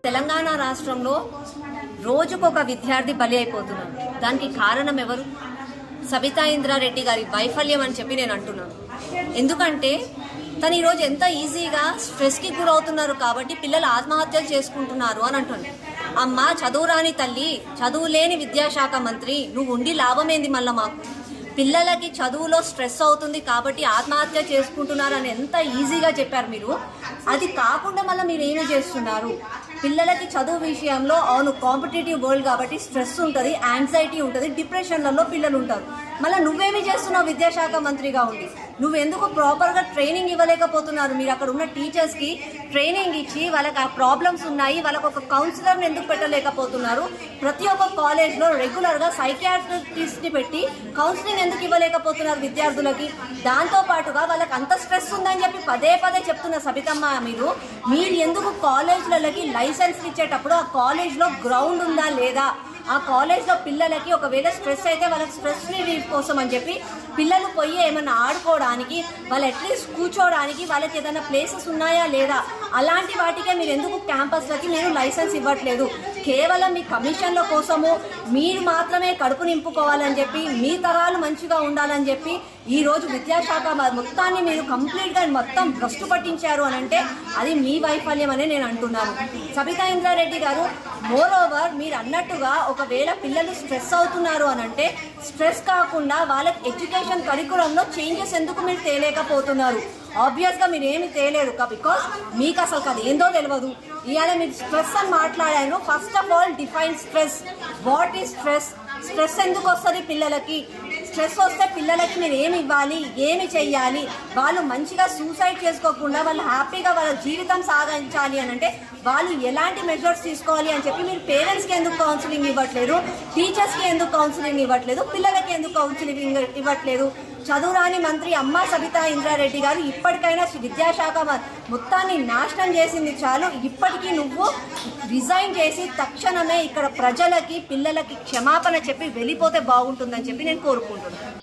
తెలంగాణ రాష్ట్రంలో రోజుకొక విద్యార్థి బలి అయిపోతున్నారు. దానికి కారణం ఎవరు? సబితా ఇంద్రారెడ్డి గారి వైఫల్యం అని చెప్పి నేను అంటున్నాను. ఎందుకంటే తను ఈరోజు ఎంత ఈజీగా స్ట్రెస్కి గురవుతున్నారు కాబట్టి పిల్లలు ఆత్మహత్యలు చేసుకుంటున్నారు అని అంటున్నారు. అమ్మ, చదువురాని తల్లి, చదువులేని విద్యాశాఖ మంత్రి నువ్వు ఉండి లాభమేంది? మళ్ళీ మాకు పిల్లలకి చదువులో స్ట్రెస్ అవుతుంది కాబట్టి ఆత్మహత్య చేసుకుంటున్నారు అని ఎంత ఈజీగా చెప్పారు మీరు. అది కాకుండా మళ్ళీ మీరు ఏమి చేస్తున్నారు? పిల్లలకి చదువు విషయంలో అవును కాంపిటేటివ్ వరల్డ్ కాబట్టి స్ట్రెస్ ఉంటుంది, యాంగ్జైటీ ఉంటుంది, డిప్రెషన్లలో పిల్లలు ఉంటారు. మళ్ళీ నువ్వేమి చేస్తున్నావు విద్యాశాఖ మంత్రిగా ఉండి? నువ్వెందుకు ప్రాపర్గా ట్రైనింగ్ ఇవ్వలేకపోతున్నారు? మీరు అక్కడ ఉన్న టీచర్స్కి ట్రైనింగ్ ఇచ్చి వాళ్ళకి ఆ ప్రాబ్లమ్స్ ఉన్నాయి, వాళ్ళకు ఒక కౌన్సిలర్ని ఎందుకు పెట్టలేకపోతున్నారు? ప్రతి ఒక్క కాలేజ్లో రెగ్యులర్గా సైకియాట్రిస్ట్ని పెట్టి కౌన్సిలింగ్ ఎందుకు ఇవ్వలేకపోతున్నారు విద్యార్థులకి? దాంతోపాటుగా వాళ్ళకి అంత స్ట్రెస్ ఉందని చెప్పి పదే పదే చెప్తున్న సబితమ్మ, మీరు ఎందుకు కాలేజ్లకి లైసెన్స్ ఇచ్చేటప్పుడు ఆ కాలేజ్లో గ్రౌండ్ ఉందా లేదా, ఆ కాలేజ్లో పిల్లలకి ఒకవేళ స్ట్రెస్ అయితే వాళ్ళకి స్ట్రెస్ రిలీఫ్ కోసం అని చెప్పి పిల్లలు పోయి ఏమైనా ఆడుకోవడానికి, వాళ్ళు అట్లీస్ట్ కూర్చోవడానికి వాళ్ళకి ఏదైనా ప్లేసెస్ ఉన్నాయా లేదా, అలాంటి వాటికే మీరు ఎందుకు క్యాంపస్లకి మీరు లైసెన్స్ ఇవ్వట్లేదు? కేవలం మీ కమిషన్ల కోసము మీరు మాత్రమే కడుపు నింపుకోవాలని చెప్పి, మీ తరాలు మంచిగా ఉండాలని చెప్పి ఈరోజు విద్యాశాఖ మొత్తాన్ని మీరు కంప్లీట్గా మొత్తం భ్రష్టు పట్టించారు అని అంటే అది మీ వైఫల్యం అని నేను అంటున్నాను. సబితా ఇంద్రారెడ్డి గారు, మోర్ ఓవర్ మీరు అన్నట్టుగా ఒకవేళ పిల్లలు స్ట్రెస్ అవుతున్నారు అని అంటే స్ట్రెస్ కాకుండా వాళ్ళకి ఎడ్యుకేషన్ కరికులంలో చేంజెస్ ఎందుకు మీరు తేలేకపోతున్నారు? ఆబ్వియస్గా మీరు ఏమి తేలేరు, బికాస్ మీకు అసలు అది ఏందో తెలియదు. ఇవాళ మీరు స్ట్రెస్ అని మాట్లాడాను. First of all define stress. What is stress? Stress ఎందుకు వస్తుంది పిల్లలకి? స్ట్రెస్ వస్తే పిల్లలకి మీరు ఏమి ఇవ్వాలి, ఏమి చెయ్యాలి? వాళ్ళు మంచిగా సూసైడ్ చేసుకోకుండా వాళ్ళు హ్యాపీగా వాళ్ళ జీవితం సాగించాలి అని అంటే వాళ్ళు ఎలాంటి మెజర్స్ తీసుకోవాలి అని చెప్పి మీరు పేరెంట్స్కి ఎందుకు కౌన్సిలింగ్ ఇవ్వట్లేదు? టీచర్స్కి ఎందుకు కౌన్సిలింగ్ ఇవ్వట్లేదు? పిల్లలకి ఎందుకు కౌన్సిలింగ్ ఇవ్వట్లేదు? చదువురాని మంత్రి అమ్మ సబితా ఇంద్రారెడ్డి గారు, ఇప్పటికైనా విద్యాశాఖ మొత్తాన్ని నాశనం చేసింది చాలు. ఇప్పటికీ నువ్వు రిజైన్ చేసి తక్షణమే ఇక్కడ ప్రజలకి, పిల్లలకి క్షమాపణ చెప్పి వెళ్ళిపోతే బాగుంటుందని చెప్పి నేను కోరుకుంటున్నాను.